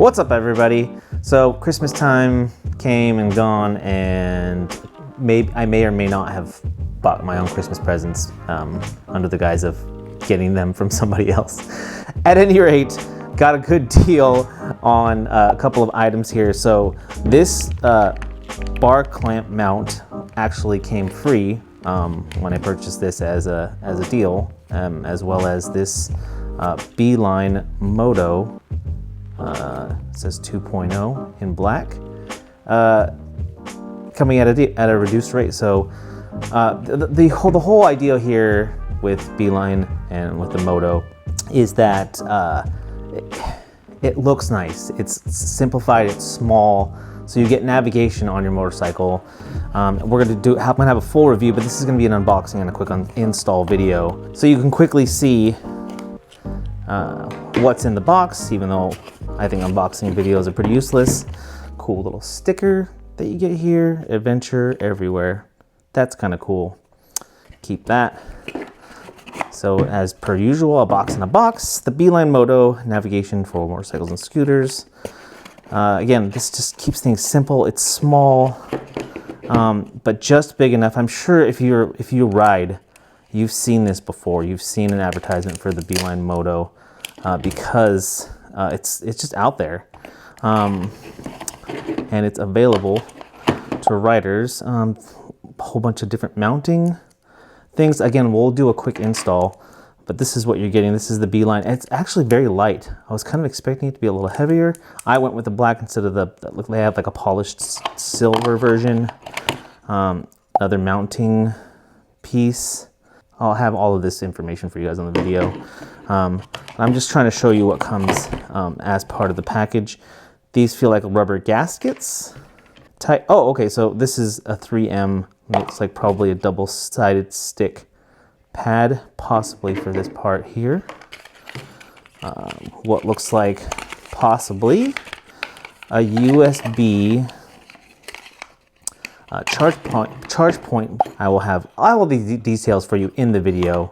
What's up, everybody? So Christmas time came and gone, and I may or may not have bought my own Christmas presents under the guise of getting them from somebody else. At any rate, got a good deal on a couple of items here. So this bar clamp mount actually came free when I purchased this as a deal, as well as this Beeline Moto. It says 2.0 in black, coming at a reduced rate. So the whole idea here with Beeline and with the Moto is that it looks nice. It's simplified. It's small, so you get navigation on your motorcycle. I'm gonna have a full review, but this is gonna be an unboxing and a quick install video, so you can quickly see what's in the box, even though I think unboxing videos are pretty useless. Cool little sticker that you get here, adventure everywhere. That's kind of cool. Keep that. So as per usual, a box in a box, the Beeline Moto navigation for motorcycles and scooters. Again, this just keeps things simple. It's small, but just big enough. I'm sure if you ride, you've seen this before. You've seen an advertisement for the Beeline Moto because it's just out there, and it's available to riders. A whole bunch of different mounting things. Again, we'll do a quick install, but this is what you're getting. This is the Beeline. It's actually very light. I was kind of expecting it to be a little heavier. I went with the black instead of they have like a polished silver version. Another mounting piece. I'll have all of this information for you guys on the video. I'm just trying to show you what comes as part of the package. These feel like rubber gaskets. Oh, okay, so this is a 3M. Looks like probably a double-sided stick pad, possibly for this part here. What looks like possibly a USB charge point. I will have all the details for you in the video,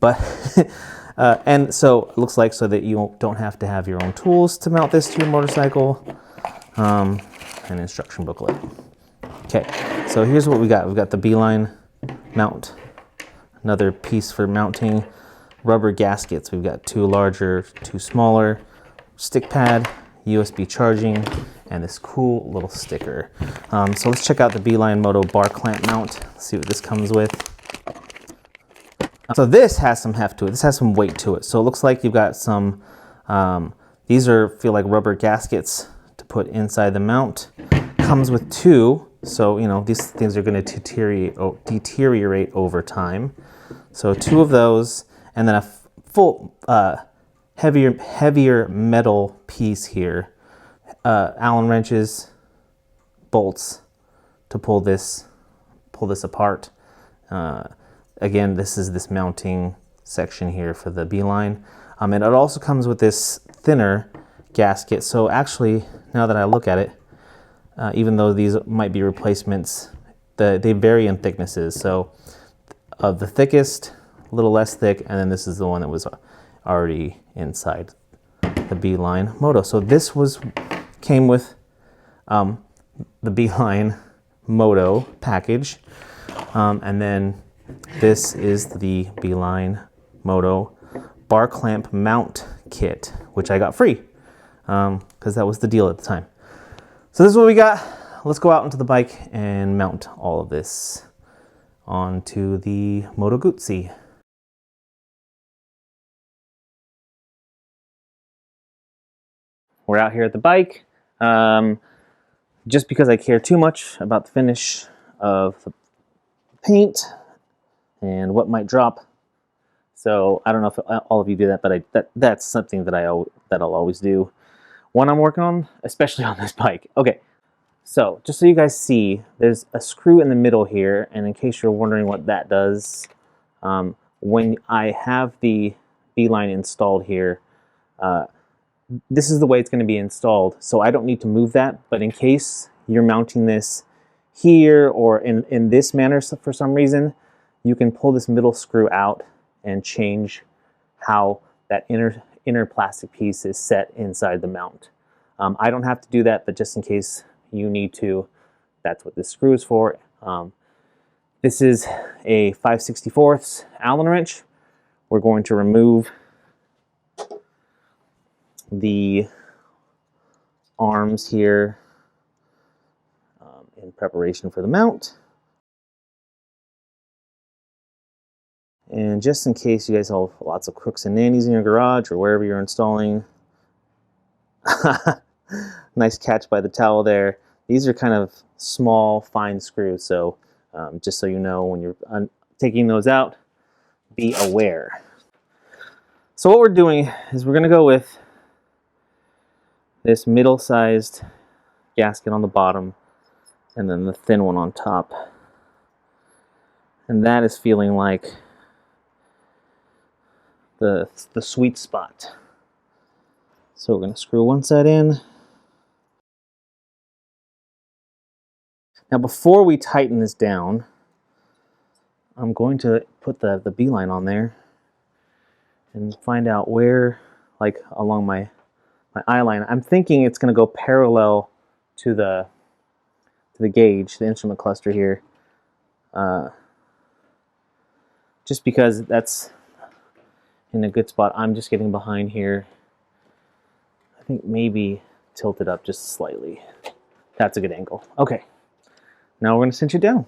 but and so it looks like so that you don't have to have your own tools to mount this to your motorcycle. An instruction booklet. Okay, so here's what we got. We've got the Beeline mount, another piece for mounting rubber gaskets. We've got two larger, two smaller, stick pad, USB charging, and this cool little sticker. So let's check out the Beeline Moto bar clamp mount. Let's see what this comes with. So this has some heft to it. This has some weight to it. So it looks like you've got some, these feel like rubber gaskets to put inside the mount. Comes with two, so you know these things are going to deteriorate over time. So two of those, and then a full heavier metal piece here. Allen wrenches, bolts to pull this apart. Again, this is this mounting section here for the Beeline. And it also comes with this thinner gasket. So actually, now that I look at it, even though these might be replacements, they vary in thicknesses. So of the thickest, a little less thick, and then this is the one that was already inside the Beeline Moto. So this came with the Beeline Moto package, and then this is the Beeline Moto bar clamp mount kit, which I got free because that was the deal at the time. So this is what we got. Let's go out into the bike and mount all of this onto the Moto Guzzi. We're out here at the bike. Just because I care too much about the finish of the paint and what might drop. So I don't know if all of you do that, but that's something that I'll always do when I'm working on, especially on this bike. Okay, so just so you guys see, there's a screw in the middle here, and in case you're wondering what that does, when I have the Beeline installed here, this is the way it's going to be installed, so I don't need to move that, but in case you're mounting this here or in this manner for some reason, you can pull this middle screw out and change how that inner plastic piece is set inside the mount. I don't have to do that, but just in case you need to, that's what this screw is for. This is a 5/64 Allen wrench. We're going to remove the arms here in preparation for the mount. And just in case you guys have lots of crooks and nannies in your garage or wherever you're installing, nice catch by the towel there. These are kind of small, fine screws, so just so you know, when you're taking those out, be aware. So what we're doing is we're going to go with this middle-sized gasket on the bottom and then the thin one on top. And that is feeling like the sweet spot. So we're going to screw one side in. Now before we tighten this down, I'm going to put the Beeline on there and find out where, like along my eye line, I'm thinking it's going to go parallel to the gauge, the instrument cluster here, just because that's in a good spot. I'm just getting behind here. I think maybe tilt it up just slightly. That's a good angle. Okay, now we're going to cinch it down.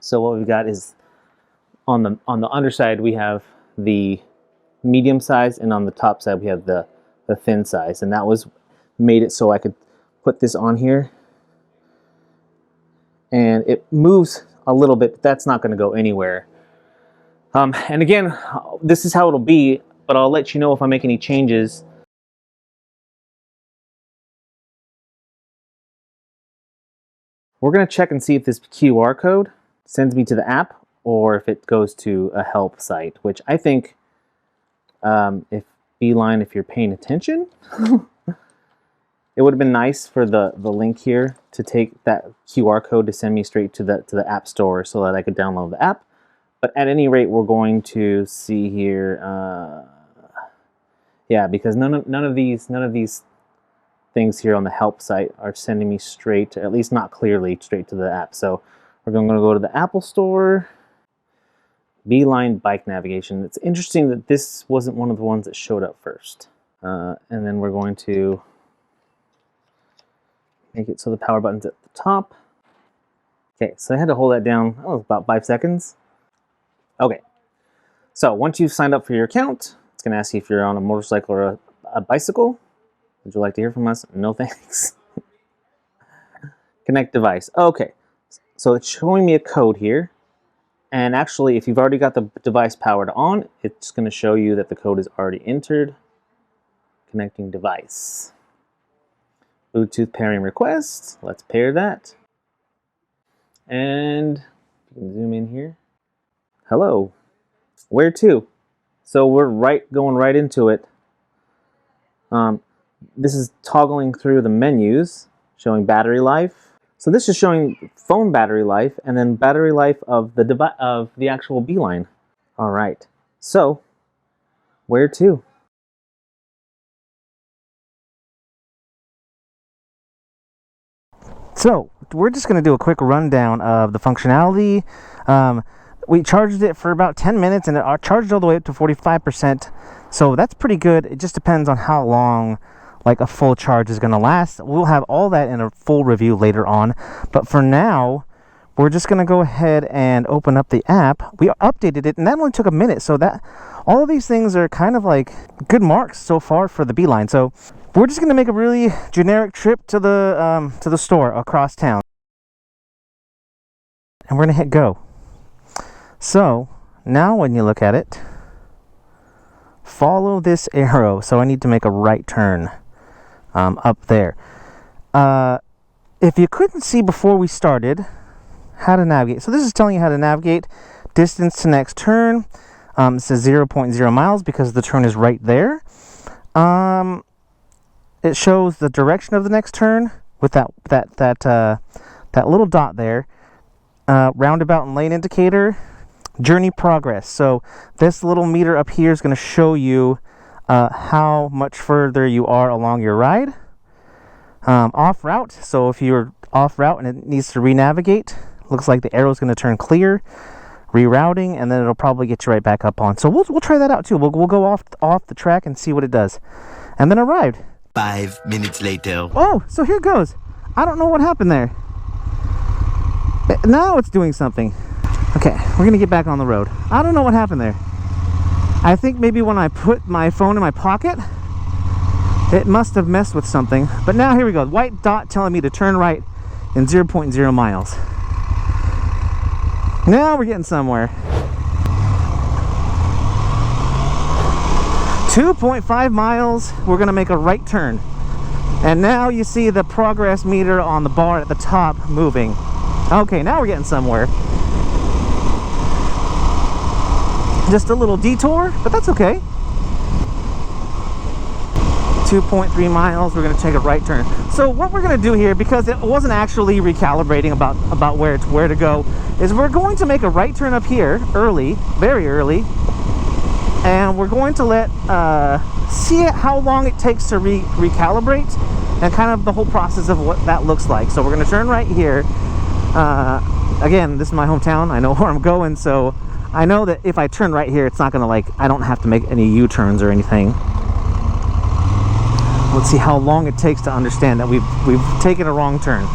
So what we've got is on the underside we have the medium size, and on the top side we have the thin size, and that was made it so I could put this on here, and it moves a little bit, but that's not going to go anywhere. And again, this is how it'll be, but I'll let you know if I make any changes. We're going to check and see if this QR code sends me to the app or if it goes to a help site, which I think if Beeline, if you're paying attention, it would have been nice for the link here to take that QR code to send me straight to the app store so that I could download the app. But at any rate, we're going to see here, yeah, because none of these things here on the help site are sending me straight, at least not clearly, straight to the app. So we're going to go to the Apple Store, Beeline bike navigation. It's interesting that this wasn't one of the ones that showed up first. And then we're going to make it so the power button's at the top. Okay, so I had to hold that down, about 5 seconds. Okay, so once you've signed up for your account, it's going to ask you if you're on a motorcycle or a bicycle. Would you like to hear from us? No thanks. Connect device. Okay, so it's showing me a code here. And actually, if you've already got the device powered on, it's going to show you that the code is already entered. Connecting device. Bluetooth pairing request. Let's pair that. And you can zoom in here. Hello. Where to? So we're going right into it. This is toggling through the menus, showing battery life. So this is showing phone battery life and then battery life of the actual Beeline. All right. So where to? So we're just going to do a quick rundown of the functionality. We charged it for about 10 minutes and it charged all the way up to 45%. So that's pretty good. It just depends on how long like a full charge is going to last. We'll have all that in a full review later on. But for now, we're just going to go ahead and open up the app. We updated it and that only took a minute. So that all of these things are kind of like good marks so far for the Beeline. So we're just going to make a really generic trip to the store across town. And we're going to hit go. So now when you look at it, follow this arrow. So I need to make a right turn up there. If you couldn't see before we started how to navigate. So this is telling you how to navigate. Distance to next turn. It says 0.0 miles because the turn is right there. It shows the direction of the next turn with that little dot there. Roundabout and lane indicator. journey progress. So this little meter up here is going to show you how much further you are along your ride. Off route, so if you're off route and it needs to re-navigate, looks like the arrow is going to turn clear. Rerouting, and then it'll probably get you right back up on. So we'll try that out too. We'll go off the track and see what it does. And then arrived. 5 minutes later. Oh, so here goes. I don't know what happened there. Now it's doing something. Okay, we're gonna get back on the road. I don't know what happened there. I think maybe when I put my phone in my pocket, it must have messed with something. But now here we go. White dot telling me to turn right in 0.0 miles. Now we're getting somewhere. 2.5 miles, we're gonna make a right turn. And now you see the progress meter on the bar at the top moving. Okay, now we're getting somewhere. Just a little detour, but that's okay. 2.3 miles, we're gonna take a right turn. So what we're gonna do here, because it wasn't actually recalibrating about where to go, is we're going to make a right turn up here early, very early, and we're going to let see how long it takes to recalibrate and kind of the whole process of what that looks like. So we're going to turn right here. Again, this is my hometown. I know where I'm going, so I know that if I turn right here, it's not going to I don't have to make any U-turns or anything. Let's see how long it takes to understand that we've taken a wrong turn.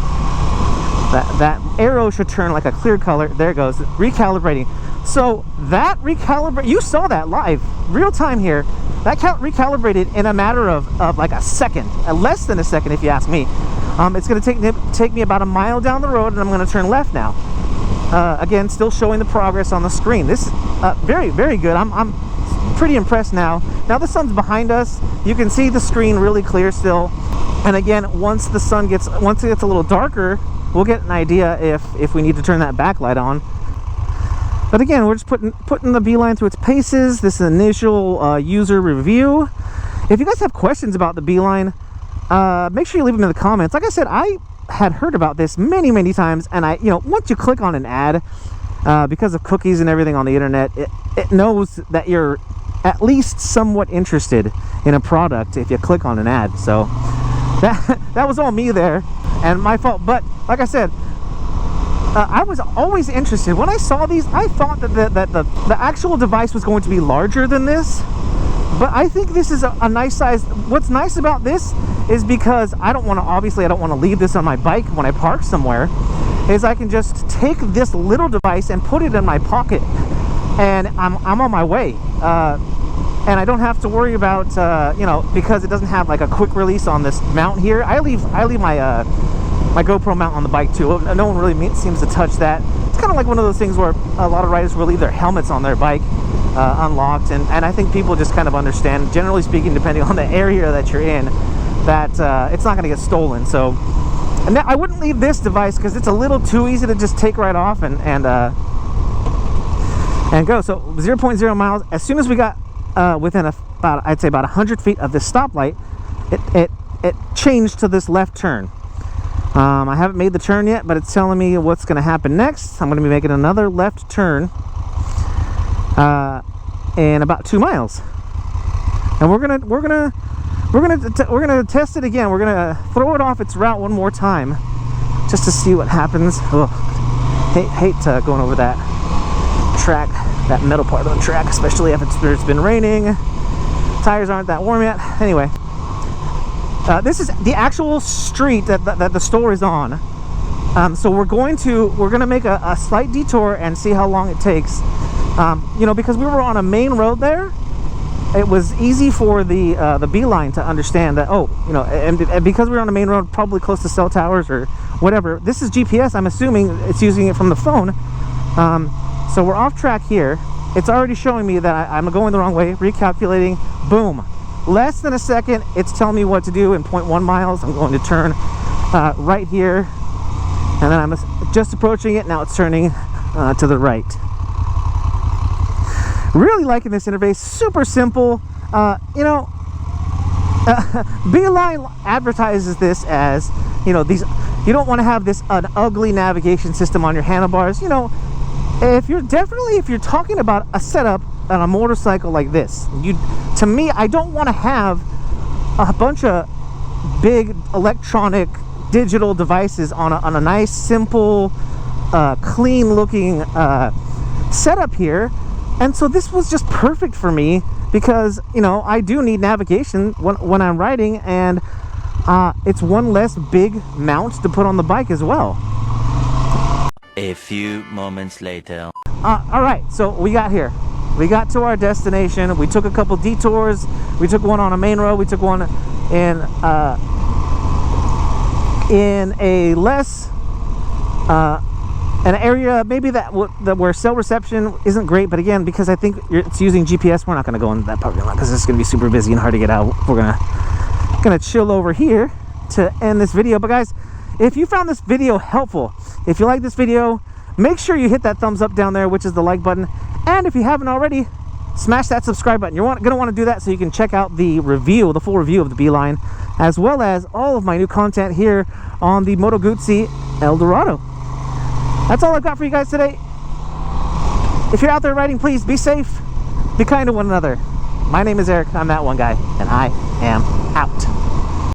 That arrow should turn like a clear color. There it goes, recalibrating. So that recalibrate, you saw that live, real time here. That recalibrated in a matter of like a second, less than a second if you ask me. It's going to take me about a mile down the road, and I'm going to turn left now. Again, still showing the progress on the screen. This very, very good. I'm pretty impressed now. Now the sun's behind us. You can see the screen really clear still. And again, once it gets a little darker, we'll get an idea if we need to turn that backlight on. But again, we're just putting the Beeline through its paces. This is initial user review. If you guys have questions about the Beeline, make sure you leave them in the comments. Like I said, I had heard about this many times, and once you click on an ad, because of cookies and everything on the internet, it knows that you're at least somewhat interested in a product if you click on an ad. So that was all me there, and my fault. But like I said, I was always interested. When I saw these, I thought that the actual device was going to be larger than this. But I think this is a nice size. What's nice about this is because I don't want to leave this on my bike when I park somewhere, is I can just take this little device and put it in my pocket, and I'm on my way. And I don't have to worry about, because it doesn't have like a quick release on this mount here. I leave my my GoPro mount on the bike too. No one really seems to touch that. It's kind of like one of those things where a lot of riders will leave their helmets on their bike unlocked, and I think people just kind of understand, generally speaking, depending on the area that you're in, that it's not going to get stolen. So, and I wouldn't leave this device because it's a little too easy to just take right off and go. So 0.0 miles. As soon as we got within I'd say about 100 feet of this stoplight, it changed to this left turn. I haven't made the turn yet, but it's telling me what's going to happen next. I'm going to be making another left turn in about 2 miles, and we're gonna test it again. We're gonna throw it off its route one more time, just to see what happens. Ugh. Hate going over that track, that metal part of the track, especially if it's been raining. Tires aren't that warm yet. Anyway. This is the actual street that the store is on. So we're gonna make a slight detour and see how long it takes. Because we were on a main road there, it was easy for the Beeline to understand that. And because we were on a main road, probably close to cell towers or whatever. This is GPS. I'm assuming it's using it from the phone. So we're off track here. It's already showing me that I'm going the wrong way. Recalculating. Boom. Less than a second, it's telling me what to do in 0.1 miles. I'm going to turn right here, and then I'm just approaching it. Now it's turning to the right. Really liking this interface. Super simple. Beeline advertises this as, these. You don't want to have an ugly navigation system on your handlebars. if you're talking about a setup on a motorcycle like this, to me, I don't want to have a bunch of big electronic digital devices on a nice, simple, clean looking setup here. And so this was just perfect for me because, you know, I do need navigation when I'm riding, and it's one less big mount to put on the bike as well. A few moments later. All right, so we got here. We got to our destination. We took a couple detours. We took one on a main road. We took one in a less an area maybe that where cell reception isn't great. But again, because I think it's using GPS, we're not going to go into that parking lot because it's going to be super busy and hard to get out. We're gonna chill over here to end this video. But guys, if you found this video helpful, if you like this video, make sure you hit that thumbs up down there, which is the like button. And if you haven't already, smash that subscribe button. You're going to want to do that so you can check out the full review of the Beeline, as well as all of my new content here on the Moto Guzzi Eldorado. That's all I've got for you guys today. If you're out there riding, please be safe, be kind to one another. My name is Eric. I'm that one guy, and I am out.